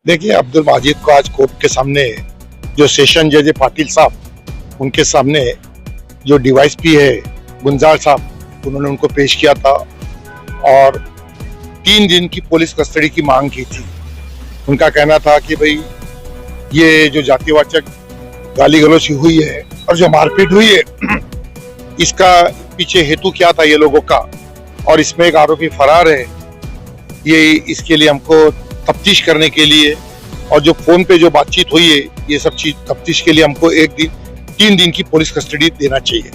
देखिए, अब्दुलमाजिद को आज कोर्ट के सामने जो सेशन जज पाटिल साहब, उनके सामने जो डीवाईएसपी है गुंजार साहब, उन्होंने उनको पेश किया था और 3 दिन की पुलिस कस्टडी की मांग की थी। उनका कहना था कि भाई ये जो जातिवाचक गाली गलौज हुई है और जो मारपीट हुई है, इसका पीछे हेतु क्या था ये लोगों का, और इसमें एक आरोपी फरार है, ये इसके लिए हमको तफ्तीश करने के लिए, और जो फोन पे जो बातचीत हुई है, ये सब चीज तफ्तीश के लिए हमको 3 दिन की पुलिस कस्टडी देना चाहिए।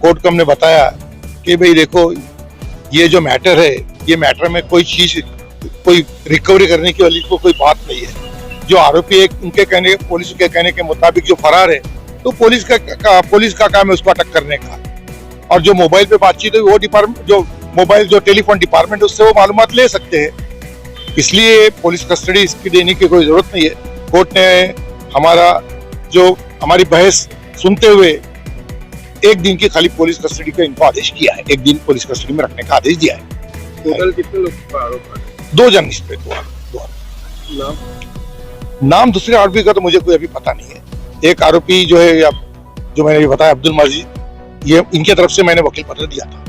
कोर्ट को हमने बताया कि भाई देखो, ये जो मैटर है, ये मैटर में कोई चीज, कोई रिकवरी करने की वाली कोई बात नहीं है। जो आरोपी एक उनके कहने, पुलिस के कहने के मुताबिक जो फरार है, तो पुलिस का काम है उसको अटक करने का। और जो मोबाइल पे बातचीत हुई, वो डिपार्टमेंट, जो टेलीफोन डिपार्टमेंट, उससे वो मालूमात ले सकते हैं। इसलिए पुलिस कस्टडी इसकी देने की कोई जरूरत नहीं है। कोर्ट ने हमारी बहस सुनते हुए 1 दिन की खाली पुलिस कस्टडी का इनको आदेश किया है। 1 दिन पुलिस कस्टडी में रखने का आदेश दिया है। टोटल कितने लोग पर आरोप है? 2 जन इस पे। नाम दूसरे आरोपी का तो मुझे कोई अभी पता नहीं है। एक आरोपी जो है, जो मैंने बताया, अब्दुलमाजिद, ये इनके तरफ से मैंने वकील पत्र दिया था।